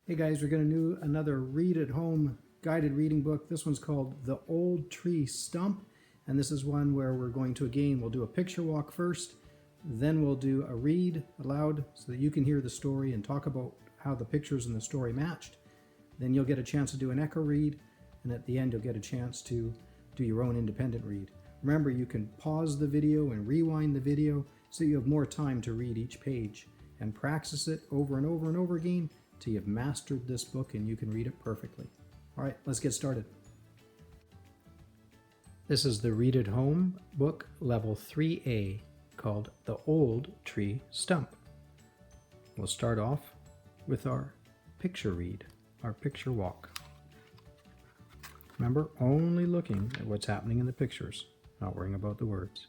Hey guys, we're going to do another read at home guided reading book. This one's called The Old Tree Stump, and this is one where we're going to, again, we'll do a picture walk first, then we'll do a read aloud so that you can hear the story and talk about how the pictures in the story matched. Then you'll get a chance to do an echo read, and at the end you'll get a chance to do your own independent read. Remember, you can pause the video and rewind the video so you have more time to read each page and practice it over and over and over again till you've mastered this book and you can read it perfectly. All right, let's get started. This is the Read at Home book level 3A called The Old Tree Stump. We'll start off with our picture read, our picture walk. Remember, only looking at what's happening in the pictures, not worrying about the words.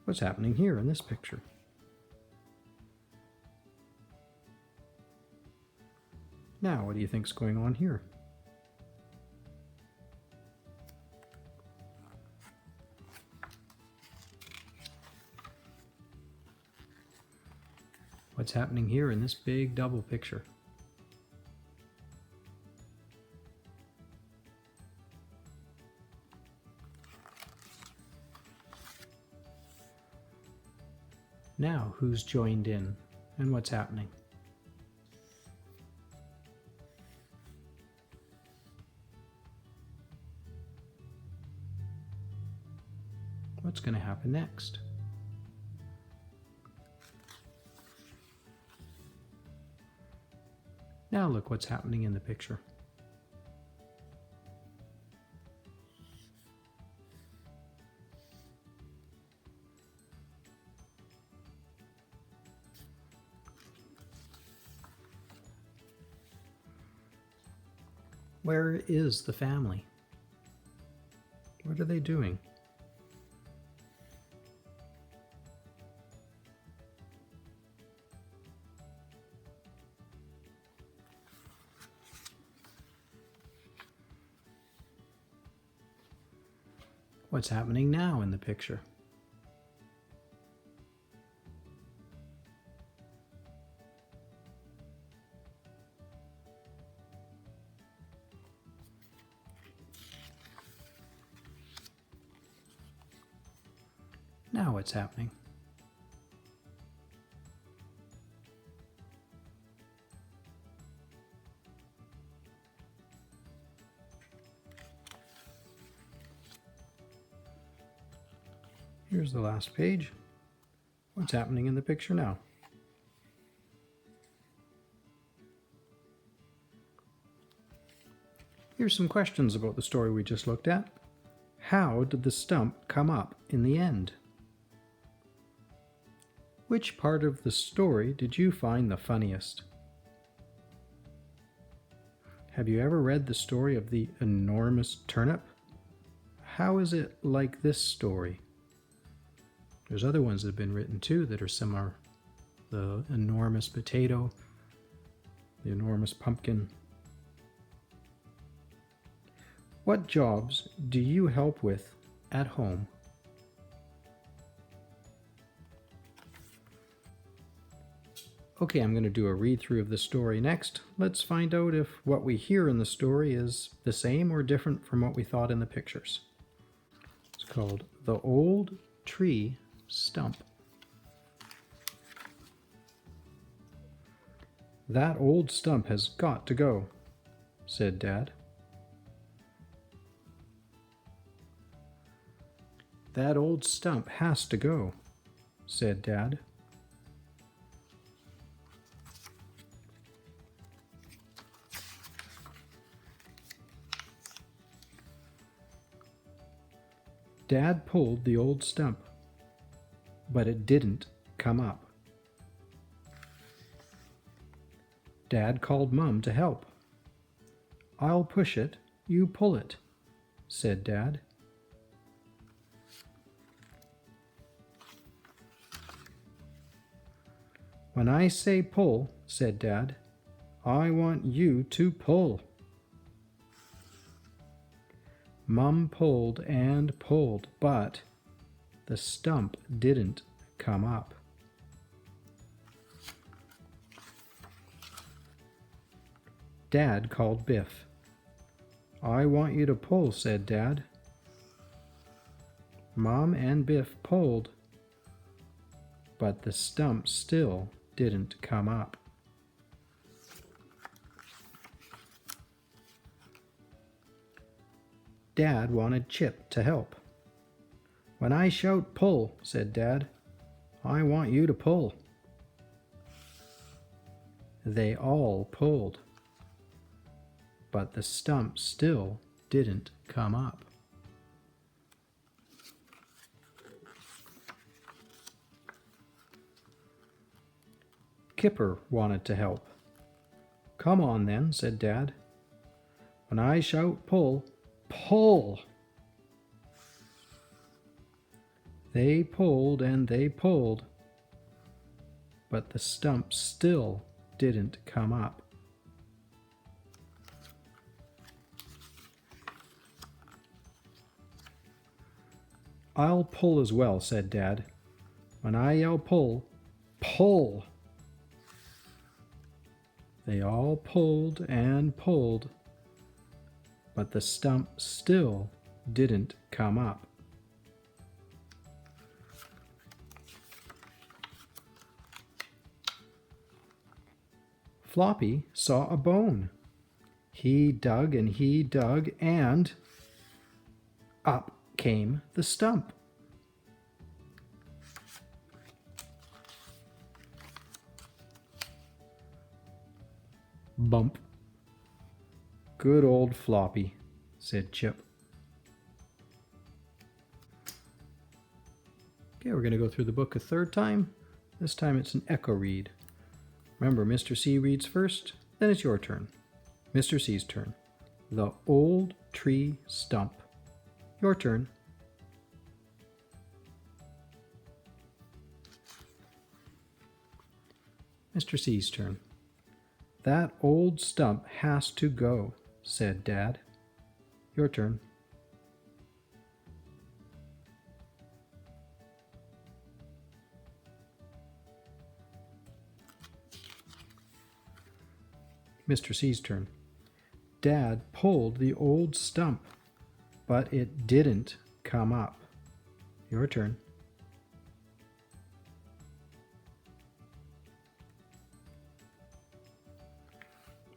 What's happening here in this picture? Now, what do you think's going on here? What's happening here in this big double picture? Now, who's joined in and what's happening? What's going to happen next? Now look what's happening in the picture. Where is the family? What are they doing? What's happening now in the picture? Now what's happening? Here's the last page. What's happening in the picture now? Here's some questions about the story we just looked at. How did the stump come up in the end? Which part of the story did you find the funniest? Have you ever read the story of the enormous turnip? How is it like this story? There's other ones that have been written too that are similar. The enormous potato, the enormous pumpkin. What jobs do you help with at home? Okay, I'm going to do a read through of the story next. Let's find out if what we hear in the story is the same or different from what we thought in the pictures. It's called The Old Tree Stump. That old stump has got to go, said Dad. That old stump has to go, said Dad. Dad pulled the old stump, but it didn't come up. Dad called Mum to help. I'll push it, you pull it, said Dad. When I say pull, said Dad, I want you to pull. Mum pulled and pulled, but the stump didn't come up. Dad called Biff. "I want you to pull," said Dad. Mom and Biff pulled, but the stump still didn't come up. Dad wanted Chip to help. "When I shout pull," said Dad, "I want you to pull." They all pulled, but the stump still didn't come up. Kipper wanted to help. "Come on then," said Dad. "When I shout pull, pull." They pulled and they pulled, but the stump still didn't come up. "I'll pull as well," said Dad. "When I yell pull, pull." They all pulled and pulled, but the stump still didn't come up. Floppy saw a bone. He dug and up came the stump. Bump. "Good old Floppy," said Chip. Okay, we're going to go through the book a third time. This time it's an echo read. Remember, Mr. C reads first, then it's your turn. Mr. C's turn. The Old Tree Stump. Your turn. Mr. C's turn. That old stump has to go, said Dad. Your turn. Mr. C's turn. Dad pulled the old stump, but it didn't come up. Your turn.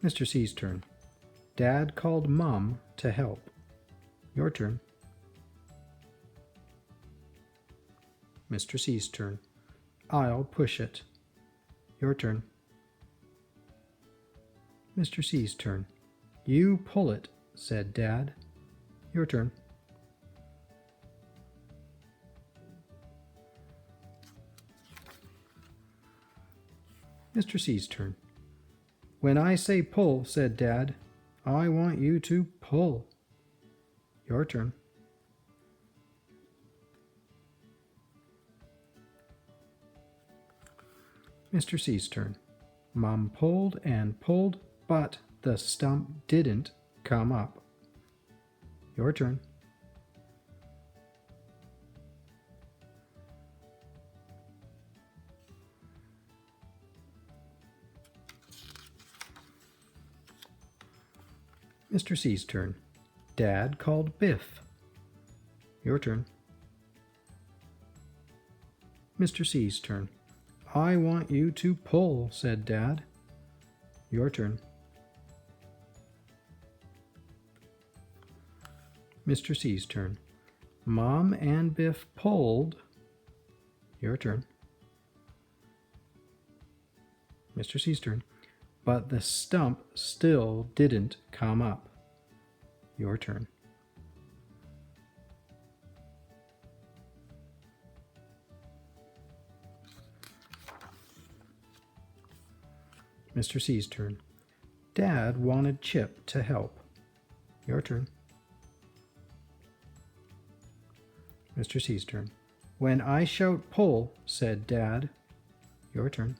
Mr. C's turn. Dad called Mom to help. Your turn. Mr. C's turn. I'll push it. Your turn. Mr. C's turn. You pull it, said Dad. Your turn. Mr. C's turn. When I say pull, said Dad, I want you to pull. Your turn. Mr. C's turn. Mom pulled and pulled, but the stump didn't come up. Your turn. Mr. C's turn. Dad called Biff. Your turn. Mr. C's turn. I want you to pull, said Dad. Your turn. Mr. C's turn. Mom and Biff pulled. Your turn. Mr. C's turn. But the stump still didn't come up. Your turn. Mr. C's turn. Dad wanted Chip to help. Your turn. Mr. C's turn. When I shout pull, said Dad. Your turn.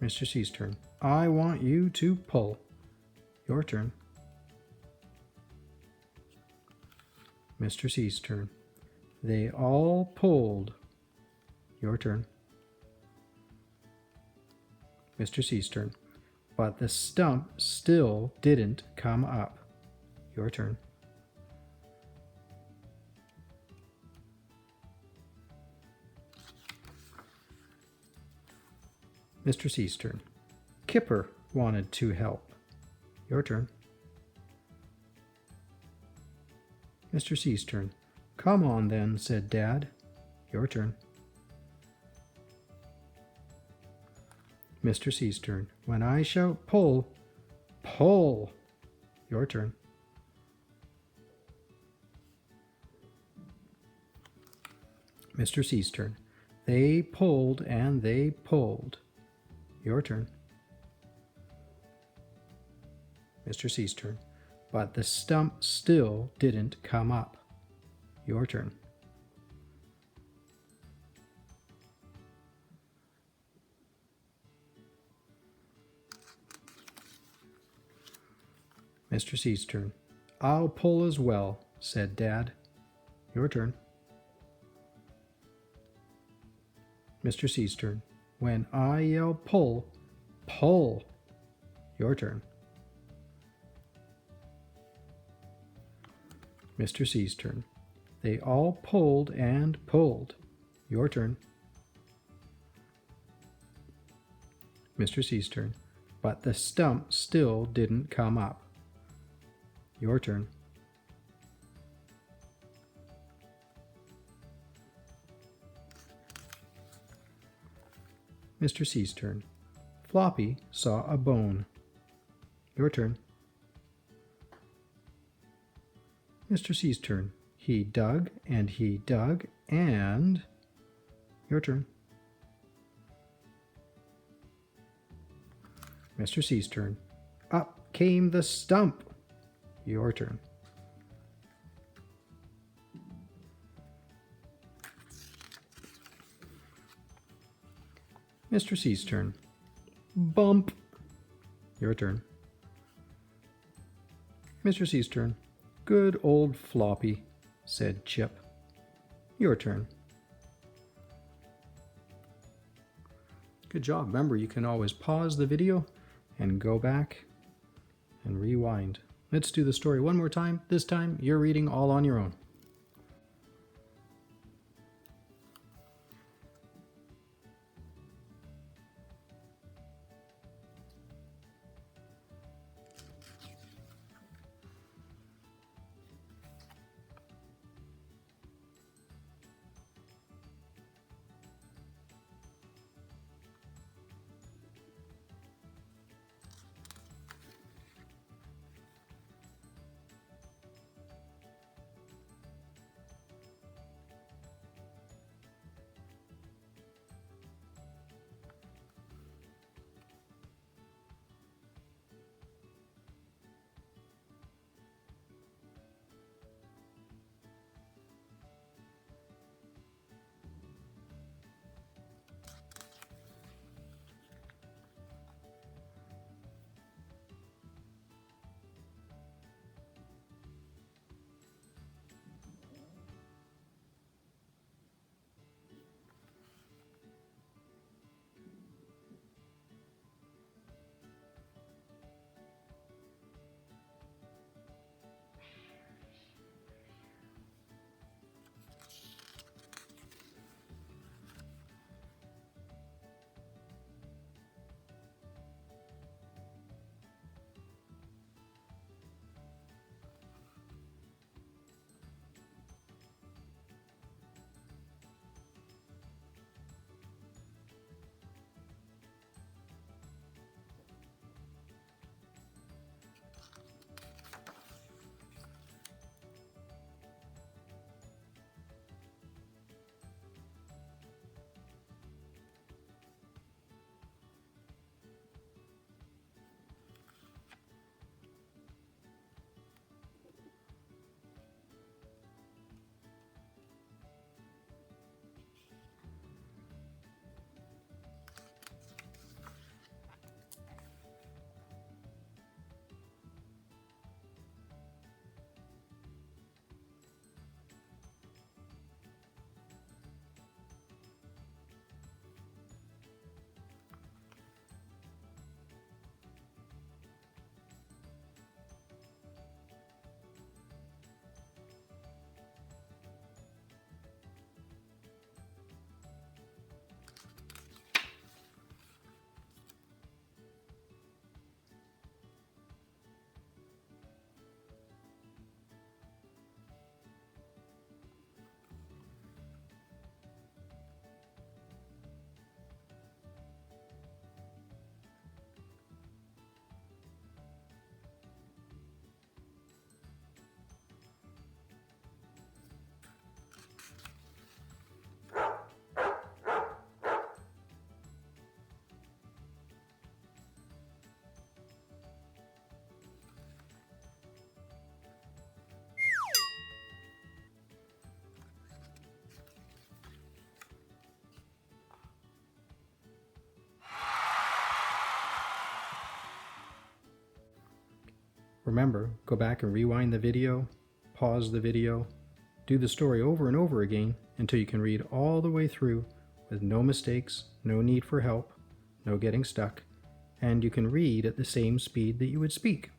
Mr. C's turn. I want you to pull. Your turn. Mr. C's turn. They all pulled. Your turn. Mr. C's turn. But the stump still didn't come up. Your turn. Mr. C's turn. Kipper wanted to help. Your turn. Mr. C's turn. Come on then, said Dad. Your turn. Mr. C's turn. When I shout pull, pull. Your turn. Mr. C's turn. They pulled and they pulled. Your turn. Mr. C's turn. But the stump still didn't come up. Your turn. Mr. C's turn. I'll pull as well, said Dad. Your turn. Mr. C's turn. When I yell pull, pull. Your turn. Mr. C's turn. They all pulled and pulled. Your turn. Mr. C's turn. But the stump still didn't come up. Your turn. Mr. C's turn. Floppy saw a bone. Your turn. Mr. C's turn. He dug and he dug and... Your turn. Mr. C's turn. Up came the stump. Your turn. Mr. C's turn. Bump. Your turn. Mr. C's turn. Good old Floppy, said Chip. Your turn. Good job. Remember, you can always pause the video and go back and rewind. Let's do the story one more time. This time, you're reading all on your own. Remember, go back and rewind the video, pause the video, do the story over and over again until you can read all the way through with no mistakes, no need for help, no getting stuck, and you can read at the same speed that you would speak.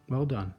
Well done.